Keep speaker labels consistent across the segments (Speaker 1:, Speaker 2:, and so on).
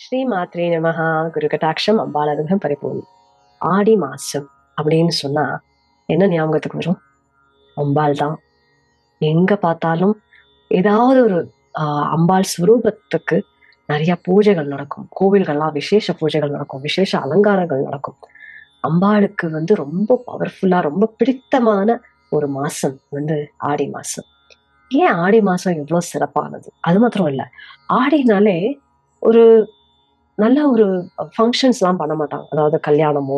Speaker 1: ஸ்ரீ மாத்ரே நமஹா. குரு கடாட்சம் அம்பாளருகம் பரிபூர்ணம். ஆடி மாசம் அப்படின்னு சொன்னா என்ன ஞாபகத்துக்கு வரும்? அம்பாள் தான். எங்க பார்த்தாலும் ஏதாவது ஒரு அம்பாள் ஸ்வரூபத்துக்கு நிறைய பூஜைகள் நடக்கும். கோவில்கள்லாம் விசேஷ பூஜைகள் நடக்கும். விசேஷ அலங்காரங்கள் நடக்கும். அம்பாளுக்கு ரொம்ப பவர்ஃபுல்லா ரொம்ப பிடித்தமான ஒரு மாசம் ஆடி மாசம். ஏன் ஆடி மாசம் இவ்வளவு சிறப்பானது? அது மாத்திரம் இல்ல. ஆடினாலே ஒரு நல்ல ஒரு ஃபங்ஷன்ஸ்லாம் பண்ண மாட்டாங்க. அதாவது கல்யாணமோ,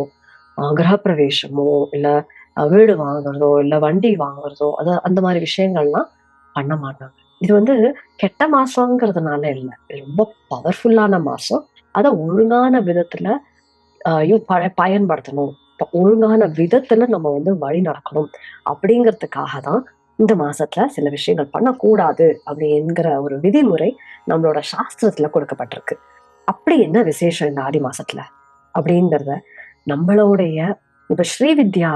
Speaker 1: கிரகப்பிரவேசமோ, இல்ல வீடு வாங்குறதோ, இல்ல வண்டி வாங்குறதோ, அந்த மாரி விஷயங்கள்லாம் பண்ண மாட்டாங்க. இது கெட்ட மாசம்ங்கிறதுனால இல்ல. இது ரொம்ப பவர்ஃபுல்லான மாசம். அத ஒழுங்கான விதத்துல பயன்படுத்தணும். ஒழுங்கான விதத்துல நம்ம வழி நடக்கணும். அப்படிங்கிறதுக்காக தான் இந்த மாசத்துல சில விஷயங்கள் பண்ணக்கூடாது அப்படிங்கிற ஒரு விதிமுறை நம்மளோட சாஸ்திரத்துல கொடுக்கப்பட்டிருக்கு. அப்படி என்ன விசேஷம் இந்த ஆடி மாசத்துல அப்படிங்கிறத நம்மளுடைய இப்ப ஸ்ரீவித்யா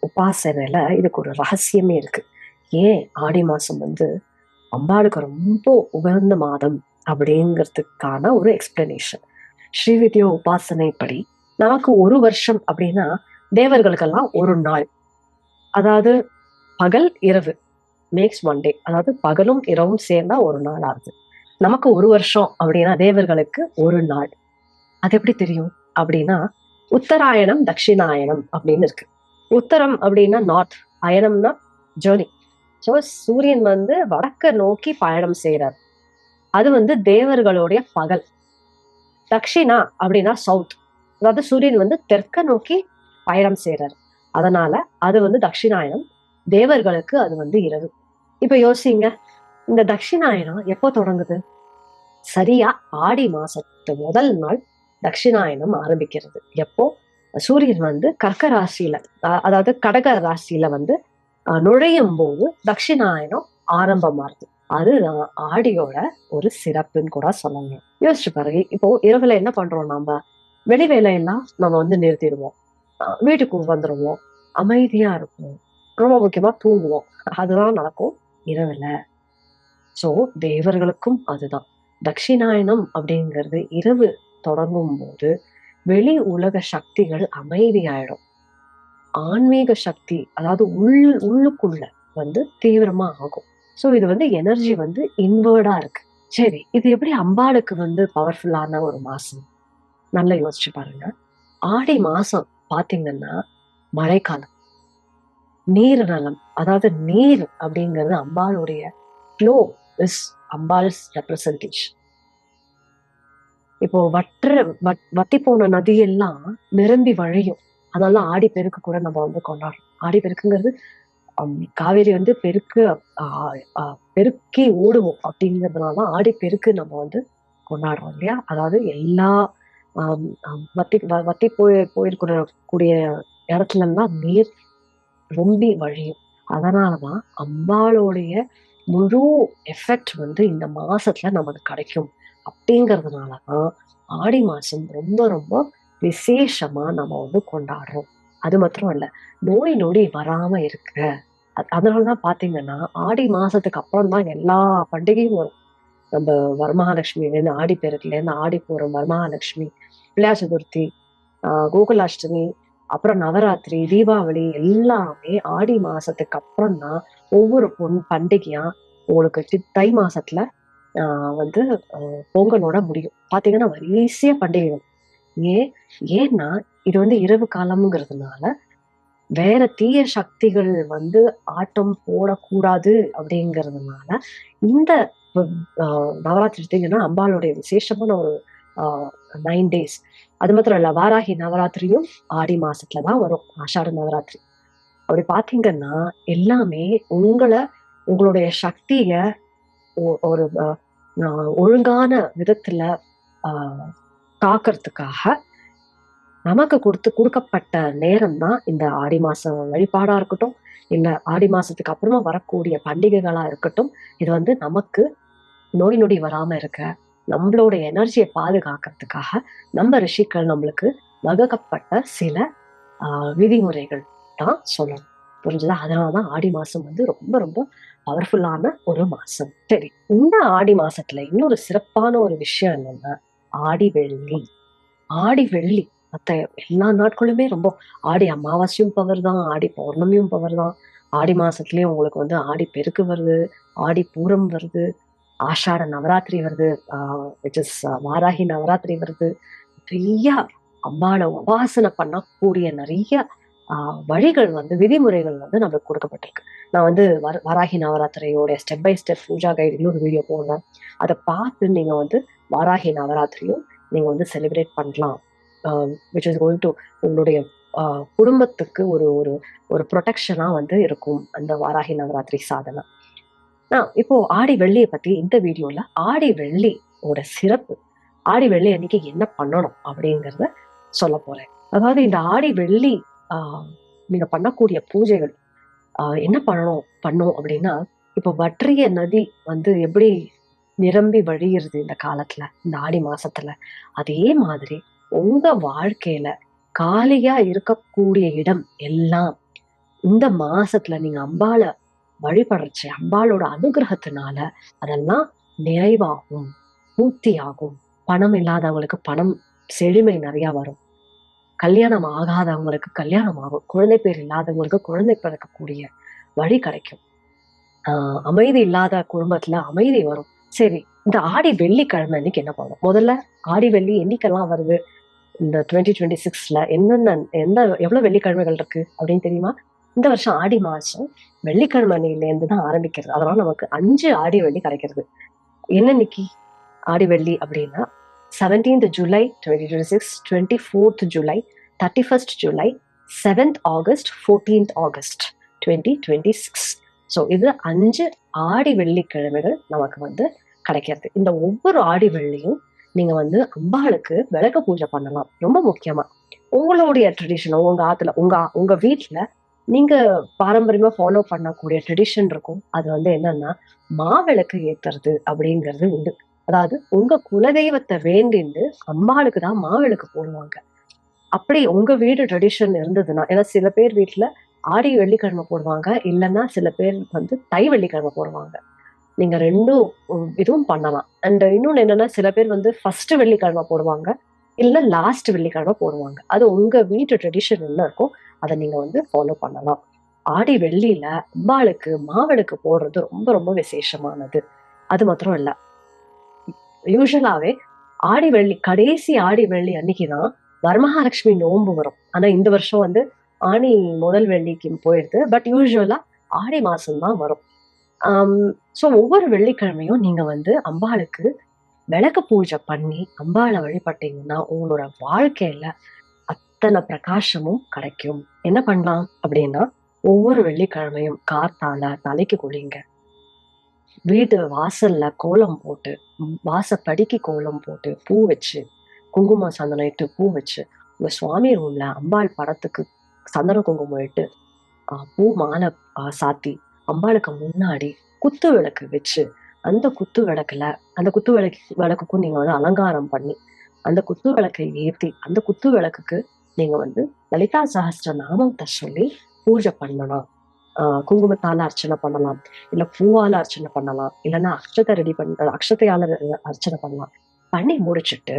Speaker 1: உபாசனையில இதுக்கு ஒரு ரகசியமே இருக்கு. ஏன் ஆடி மாசம் அம்பாளுக்கு ரொம்ப உகந்த மாதம் அப்படிங்கிறதுக்கான ஒரு எக்ஸ்பிளனேஷன். ஸ்ரீவித்யா உபாசனைப்படி நமக்கு ஒரு வருஷம் அப்படின்னா தேவர்களுக்கெல்லாம் ஒரு நாள், அதாவது பகல் இரவு மேக்ஸ் ஒன் டே, அதாவது பகலும் இரவும் சேர்ந்தா ஒரு நாள் ஆகுது. நமக்கு ஒரு வருஷம் அப்படின்னா தேவர்களுக்கு ஒரு நாள். அது எப்படி தெரியும் அப்படின்னா உத்தராயணம் தட்சிணாயனம் அப்படின்னு இருக்கு. உத்தரம் அப்படின்னா நார்த், அயனம்னா ஜேர்னி. ஸோ சூரியன் வடக்க நோக்கி பயணம் செய்யறார். அது தேவர்களுடைய பகல். தக்ஷிணா அப்படின்னா சவுத், அதாவது சூரியன் தெற்க நோக்கி பயணம் செய்யறாரு. அதனால அது தட்சிணாயனம். தேவர்களுக்கு அது இரவு. இப்ப யோசிங்க, இந்த தட்சிணாயனம் எப்போ தொடங்குது? சரியா ஆடி மாசத்து முதல் நாள் தட்சிணாயனம் ஆரம்பிக்கிறது. எப்போ சூரியன் கர்க்க ராசியில, அதாவது கடக ராசியில நுழையும் போது தட்சிணாயனம் ஆரம்பமாகுது. அதுதான் ஆடியோட ஒரு சிறப்புன்னு கூட சொல்லலாம். யோசிச்சு பாருங்க, இப்போ இரவுல என்ன பண்றோம்? நாம வெளி வேலையெல்லாம் நம்ம நிறுத்திடுவோம். வீட்டுக்கு வந்துடுவோம், அமைதியா இருக்கும், ரொம்ப முக்கியமா தூங்குவோம். அதுதான் நடக்கும் இரவுல. சோ தேவர்களுக்கும் அதுதான். தட்சிணாயனம் அப்படிங்கிறது இரவு தொடங்கும் போது வெளி உலக சக்திகள் அமைதியாயிடும். ஆன்மீக சக்தி, அதாவது உள்ளுக்குள்ள தீவிரமா ஆகும். சோ இது எனர்ஜி இன்வர்டா இருக்கு. சரி, இது எப்படி அம்பாளுக்கு பவர்ஃபுல்லான ஒரு மாசம்? நல்லா யோசிச்சு பாருங்க. ஆடி மாசம் பாத்தீங்கன்னா மழைக்காலம், நீர் நலம், அதாவது நீர் அப்படிங்கிறது அம்பாளுடைய ஃப்ளோ இஸ் அம்பாள்ஸ் ரெப்ரசன்டேஷன். இப்போ வத்தி போன நதியெல்லாம் நிரம்பி வழியும். அதனால ஆடி பெருக்கு கூட நம்ம கொண்டாடுறோம். ஆடி பெருக்குங்கிறது காவேரி பெருக்கு பெருக்கி ஓடுவோம் அப்படிங்கிறதுனாலதான் ஆடி பெருக்கு நம்ம கொண்டாடுறோம் இல்லையா? அதாவது எல்லா வத்தி வத்தி போயிருக்கிற கூடிய இடத்துல எல்லாம் நீர் ரொம்பி வழியும். அதனாலதான் அம்பாளுடைய முழு எஃபெக்ட் இந்த மாசத்துல நமக்கு கிடைக்கும். அப்படிங்கிறதுனாலதான் ஆடி மாசம் ரொம்ப ரொம்ப விசேஷமா நம்ம கொண்டாடுறோம். அது மாத்திரம் இல்ல, நோய் நொடி வராம இருக்க. அதனாலதான் பாத்தீங்கன்னா ஆடி மாசத்துக்கு அப்புறம் தான் எல்லா பண்டிகையும் வரும். நம்ம வரமகாலட்சுமில இருந்து ஆடி பெருக்குல இருந்து ஆடி பூரம், வரமகாலட்சுமி, பிள்ளையார் சதுர்த்தி, கோகுலாஷ்டமி, அப்புறம் நவராத்திரி, தீபாவளி எல்லாமே ஆடி மாசத்துக்கு அப்புறம் தான் ஒவ்வொரு பண்டிகையா உங்களுக்கு தை மாசத்துல பொங்கலோட முடியும். பாத்தீங்கன்னா வரிசையா பண்டிகைகள். ஏன் ஏன்னா இது இரவு காலம்ங்கிறதுனால வேற தீய சக்திகள் ஆட்டம் போடக்கூடாது அப்படிங்கிறதுனால இந்த நவராத்திரி எடுத்தீங்கன்னா அம்பாளுடைய விசேஷமான ஒரு 9 days. அது மாத்திரம் இல்ல, வாராகி நவராத்திரியும் ஆடி மாசத்துலதான் வரும், ஆஷாட நவராத்திரி. அப்படி பாத்தீங்கன்னா எல்லாமே உங்களுடைய சக்திய ஒரு ஒழுங்கான விதத்துல காக்கிறதுக்காக நமக்கு கொடுக்கப்பட்ட நேரம் தான் இந்த ஆடி மாசம் வழிபாடா இருக்கட்டும், இல்ல ஆடி மாசத்துக்கு அப்புறமா வரக்கூடிய பண்டிகைகளா இருக்கட்டும். இது நமக்கு நோய் நொடி வராம இருக்க, நம்மளோட எனர்ஜியை பாதுகாக்கிறதுக்காக நம்ம ரிஷிகள் நம்மளுக்கு வகுக்கப்பட்ட சில விதிமுறைகள் தான் சொல்லணும். புரிஞ்சுதா? அதனாலதான் ஆடி மாசம் ரொம்ப ரொம்ப பவர்ஃபுல்லான ஒரு மாசம். சரி, இந்த ஆடி மாசத்துல இன்னொரு சிறப்பான ஒரு விஷயம் என்னன்னா, ஆடி வெள்ளி. ஆடி வெள்ளி மத்த எல்லா நாட்களுமே ரொம்ப ஆடி அமாவாசையும் பவர் தான், ஆடி பௌர்ணமியும் பவர் தான். ஆடி மாசத்துலயே உங்களுக்கு வந்து ஆடி பெருக்கு வருது, ஆடி பூரம் வருது, ஆஷாட நவராத்திரி வருது, விச் இஸ் வாராகி நவராத்திரி வருது. நிறைய அம்பாள உபாசனை பண்ணக்கூடிய நிறைய வழிகள் வந்து விதிமுறைகள் வந்து நம்மளுக்கு கொடுக்கப்பட்டிருக்கு. நான் வந்து வாராகி நவராத்திரியோட ஸ்டெப் பை ஸ்டெப் பூஜா கைடுன்னு ஒரு வீடியோ போடுறேன். அதை பார்த்து நீங்க வந்து வாராகி நவராத்திரியும் நீங்க வந்து செலிப்ரேட் பண்ணலாம். விச் இஸ் கோயிங் டு உங்களுடைய குடும்பத்துக்கு ஒரு ஒரு ஒரு ப்ரொடெக்ஷனா வந்து இருக்கும் அந்த வாராகி நவராத்திரி சாதனை. இப்போ ஆடி வெள்ளியை பத்தி இந்த வீடியோல ஆடி வெள்ளியோட சிறப்பு, ஆடி வெள்ளி அன்னைக்கு என்ன பண்ணணும் அப்படிங்கறத சொல்ல போறேன். அதாவது இந்த ஆடி வெள்ளி நீங்க பண்ணக்கூடிய பூஜைகள் என்ன பண்ணோம் அப்படின்னா, இப்போ வற்றிய நதி வந்து எப்படி நிரம்பி வழியுறது இந்த காலத்துல, இந்த ஆடி மாசத்துல, அதே மாதிரி உங்க வாழ்க்கையில காலியா இருக்கக்கூடிய இடம் எல்லாம் இந்த மாசத்துல நீங்க அம்பாள வழிபடுறச்சு அம்பாளோட அனுகிரகத்தினால அதெல்லாம் நிறைவாகும், பூர்த்தி ஆகும். பணம் இல்லாதவங்களுக்கு பணம் செழுமை நிறைய வரும். கல்யாணம் ஆகாதவங்களுக்கு கல்யாணம் ஆகும். குழந்தை பேர் இல்லாதவங்களுக்கு குழந்தை பிறக்கக்கூடிய வழி கிடைக்கும். அமைதி இல்லாத குடும்பத்துல அமைதி வரும். சரி, இந்த ஆடி வெள்ளிக்கிழமை அன்னைக்கு என்ன பண்ணும்? முதல்ல ஆடி வெள்ளி என்னைக்கெல்லாம் வருது இந்த 2026ல எவ்வளவு வெள்ளிக்கிழமைகள் இருக்கு அப்படின்னு தெரியுமா? இந்த வருஷம் ஆடி மாசம் வெள்ளிக்கிழமையில இருந்து தான் ஆரம்பிக்கிறது. அதனால நமக்கு 5 ஆடி வெள்ளி கிடைக்கிறது. என்னன்னைக்கு ஆடி வெள்ளி அப்படின்னா 17th July 2026, 24th July, 31st July, 7th August, 14th August 2026. So இது 5 ஆடி வெள்ளிக்கிழமைகள் நமக்கு வந்து கிடைக்கிறது. இந்த ஒவ்வொரு ஆடி வெள்ளியும் நீங்க வந்து அம்பாளுக்கு விளக்கு பூஜை பண்ணலாம். ரொம்ப முக்கியமா உங்களுடைய ட்ரெடிஷன் உங்க ஆத்துல உங்க வீட்டுல நீங்க பாரம்பரியமா ஃபாலோ பண்ணக்கூடிய ட்ரெடிஷன் இருக்கும். அது வந்து என்னன்னா மாவிளக்கு ஏத்துறது அப்படிங்கிறது உண்டு. அதாவது உங்க குலதெய்வத்தை வேண்டிண்டு அம்பாளுக்கு தான் மாவிளக்கு போடுவாங்க. அப்படி உங்க வீடு ட்ரெடிஷன் இருந்ததுன்னா, ஏன்னா சில பேர் வீட்டுல ஆடி வெள்ளிக்கிழமை போடுவாங்க, இல்லைன்னா சில பேர் வந்து தை வெள்ளிக்கிழமை போடுவாங்க. நீங்க ரெண்டும் இதுவும் பண்ணலாம். அண்ட் இன்னொன்னு என்னன்னா சில பேர் வந்து ஃபர்ஸ்ட் வெள்ளிக்கிழமை போடுவாங்க, இல்ல லாஸ்ட் வெள்ளிக்கிழமை போடுவாங்க. அது உங்க வீட்டு ட்ரெடிஷன் என்ன இருக்கோ அதை நீங்க வந்து ஃபாலோ பண்ணலாம். ஆடி வெள்ளியில அம்பாளுக்கு மாவிளக்கு போடுறது ரொம்ப ரொம்ப விசேஷமானது. அது மாத்திரம் இல்ல, யூஸ்வலாவே ஆடி வெள்ளி கடைசி ஆடி வெள்ளி அன்னைக்குதான் வரமகாலட்சுமி நோன்பு வரும். ஆனா இந்த வருஷம் வந்து ஆணி முதல் வெள்ளிக்கு போயிடுது. பட் யூஸ்வலா ஆடி மாசம் தான் வரும். ஸோ ஒவ்வொரு வெள்ளிக்கிழமையும் நீங்க வந்து அம்பாளுக்கு விளக்கு பூஜை பண்ணி அம்பாளை வழிபட்டீங்கன்னா உங்களோட வாழ்க்கையில அத்தனை பிரகாசமும் கிடைக்கும். என்ன பண்ணலாம் அப்படின்னா, ஒவ்வொரு வெள்ளிக்கிழமையும் காத்தால தலைக்கு குளிங்க, வீட்டு வாசல்ல கோலம் போட்டு, வாசப்படிக்கு கோலம் போட்டு, பூ வச்சு, குங்குமம் சந்தனம் இட்டு பூ வச்சு, உங்க சுவாமி ரூம்ல அம்பாள் படத்துக்கு சந்தன குங்குமம் இட்டு பூ மாலை சாத்தி அம்பாளுக்கு முன்னாடி குத்து விளக்கு வச்சு, அந்த குத்து விளக்குக்கும் நீங்க வந்து அலங்காரம் பண்ணி அந்த குத்து விளக்கை ஏற்றி அந்த குத்து விளக்குக்கு நீங்க வந்து லலிதா சஹஸ்ர நாமத்தை சொல்லி பூஜை பண்ணலாம். குங்குமத்தால அர்ச்சனை பண்ணலாம், இல்ல பூவால அர்ச்சனை பண்ணலாம், இல்லைன்னா அக்ஷதையால அர்ச்சனை பண்ணலாம். பண்ணி முடிச்சுட்டு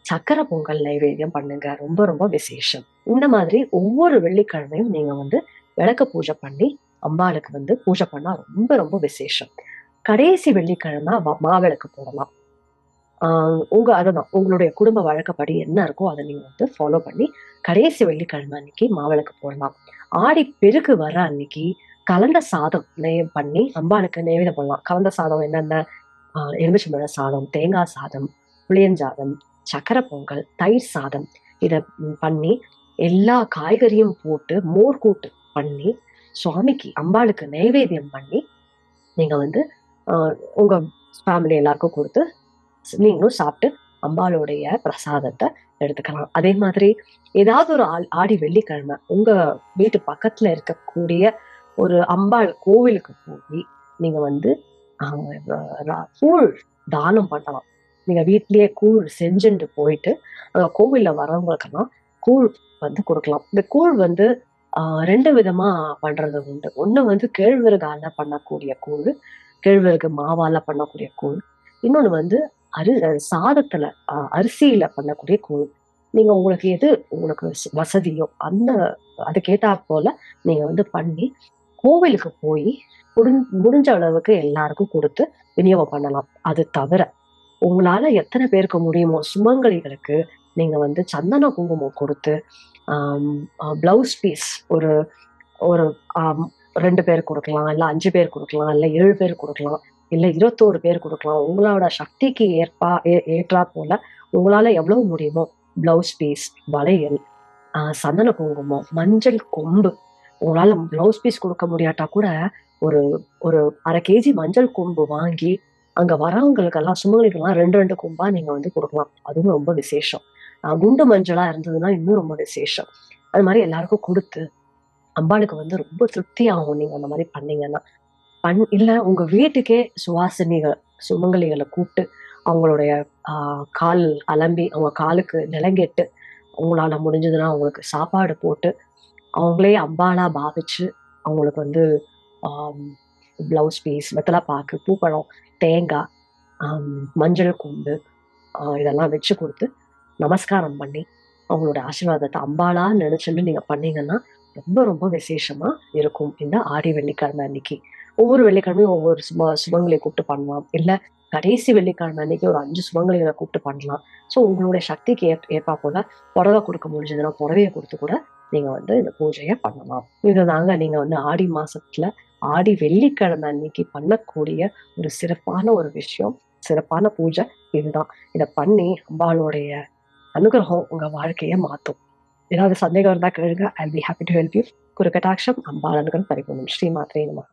Speaker 1: சக்கரை பொங்கல் நைவேத்தியம் பண்ணுங்க. ரொம்ப ரொம்ப விசேஷம். இந்த மாதிரி ஒவ்வொரு வெள்ளிக்கிழமையும் நீங்க வந்து விளக்கு பூஜை பண்ணி அம்பாளுக்கு வந்து பூஜை பண்ணா ரொம்ப ரொம்ப விசேஷம். கடைசி வெள்ளிக்கிழமை மாவிளக்கு போடலாம். அதுதான் உங்களுடைய குடும்ப வழக்கப்படி என்ன இருக்கோ அதை நீங்க வந்து ஃபாலோ பண்ணி கடைசி வெள்ளிக்கிழமை அன்னைக்கு மாவிளக்கு போடலாம். ஆடி பெருக்கு வர அன்னைக்கு கலந்த சாதம் பண்ணி அம்பாளுக்கு நைவேத்தியம் பண்ணலாம். கலந்த சாதம் என்னென்ன? எலுமிச்சம்பழ சாதம், தேங்காய் சாதம், புளியஞ்சாதம், சக்கரை பொங்கல், தயிர் சாதம், இத பண்ணி எல்லா காய்கறியும் போட்டு மோர் கூட்டு பண்ணி சுவாமிக்கு அம்பாளுக்கு நைவேத்தியம் பண்ணி நீங்க வந்து உங்க ஃபேமிலி எல்லாருக்கும் கொடுத்து நீங்களும் சாப்பிட்டு அம்பாளுடைய பிரசாதத்தை எடுத்துக்கலாம். அதே மாதிரி ஏதாவது ஒரு ஆடி வெள்ளிக்கிழமை உங்க வீட்டு பக்கத்துல இருக்கக்கூடிய ஒரு அம்பாள் கோவிலுக்கு போய் நீங்க வந்து கூழ் தானம் பண்ணலாம். நீங்க வீட்லயே கூழ் செஞ்சுட்டு போயிட்டு கோவில்ல வரவங்களுக்கெல்லாம் கூழ் வந்து கொடுக்கலாம். இந்த கூழ் வந்து 2 விதமா பண்றது உண்டு. ஒண்ணு வந்து கேழ்வரகால பண்ணக்கூடிய கூழ், கேழ்வரகு மாவால பண்ணக்கூடிய கூழ். இன்னொன்னு வந்து சாதத்துல அரிசியில பண்ணக்கூடிய கூழ். நீங்க உங்களுக்கு எது உங்களுக்கு வசதியோ அதுக்கேத்தா போல நீங்க வந்து பண்ணி கோவிலுக்கு போய் முடிஞ்ச அளவுக்கு எல்லாருக்கும் குடுத்து விநியோகம் பண்ணலாம். அது தவிர உங்களால எத்தன பேருக்கு முடியுமோ சுமங்கலிகளுக்கு நீங்க வந்து சந்தன குங்குமம் குடுத்து, ஆம் ப்ளவுஸ் பீஸ் ஒரு ஒரு ஆம் 2 பேர் குடுக்கலாம், இல்ல 5 பேர் குடுக்கலாம், இல்ல 7 பேர் குடுக்கலாம், இல்ல 21 பேர் குடுக்கலாம். உங்களோட சக்திக்கு ஏற்றா போல உங்களால எவ்வளவு முடியுமோ ப்ளவுஸ் பீஸ், வளையல், சந்தன குங்குமம், மஞ்சள் கொம்பு. உங்களால ப்ளவுஸ் பீஸ் குடுக்க முடியாட்டா கூட, ஒரு ஒரு 1/2 கேஜி மஞ்சள் கொம்பு வாங்கி, அங்க வரவங்களுக்கெல்லாம் சுமங்கலிகளுக்கெல்லாம் 2, 2 கொம்பா நீங்க வந்து குடுக்கலாம். அதுவும் ரொம்ப விசேஷம். குண்டு மஞ்சளா இருந்ததுன்னா இன்னும் ரொம்ப விசேஷம். அது மாரி எல்லாருக்கும் குடுத்து, அம்பாளுக்கு வந்து ரொம்ப திருப்தியாகும் நீங்க அந்த மாரி பண்ணீங்கன்னா. இல்ல உங்க வீட்டுக்கே சுவாசினிகள், சுமங்கலிகள கூப்ட்டு, அவங்களுடைய ஆ கால் அலம்பி, அவங்க காலுக்கு நிலங்கிட்டு, உங்களால முடிஞ்சதுன்னா அவங்களுக்கு சாப்பாடு போட்டு, அவங்களே அம்பாளா பாவிச்சு, அவங்களுக்கு வந்து ஆம் ப்ளவுஸ் பீஸ், வெத்தல பாக்கு, பூப்பழம், தேங்கா, ஆம் மஞ்சள் கொம்பு இதெல்லாம் வச்சு குடுத்து, நமஸ்காரம் பண்ணி, அவங்களோட ஆசீர்வாதத்த அம்பாளா நெனச்சுண்டு நீங்க பண்ணீங்கன்னா, ரொம்ப ரொம்ப விசேஷமா இருக்கும். இந்த ஆடி வெள்ளிக்கிழமை அன்னைக்கு. ஒவ்வொரு வெள்ளிக்கிழமையும் ஒவ்வொரு சுமங்கலிய கூப்ட்டு பண்ணலாம். இல்ல கடைசி வெள்ளிக்கிழமை அன்னைக்கு ஒரு 5 சுமங்கலிகள கூப்ட்டு பண்ணலாம். ஸோ உங்களுடைய சக்திக்கு ஏற்றாற்போல புடவ குடுக்க முடிஞ்சதுன்னா, புடவைய குடுத்து கூட நீங்க வந்து இந்த பூஜைய பண்ணலாம். இதுதாங்க நீங்க வந்து ஆடி மாசத்துல ஆடி வெள்ளிக்கிழமை அன்னைக்கு பண்ணக்கூடிய ஒரு சிறப்பான ஒரு விஷயம். சிறப்பான பூஜை இதுதான். இத பண்ணி அம்பாளுடைய அனுகிரகம் உங்க வாழ்க்கைய மாத்தும். ஏதாவது சந்தேகம் இருந்தா கேளுங்க. I'll be happy to help you. குரு கடாட்சம் அம்பாள் அனுகிரகம் பரிபூர்ணம். ஸ்ரீ மாத்ரே நமः.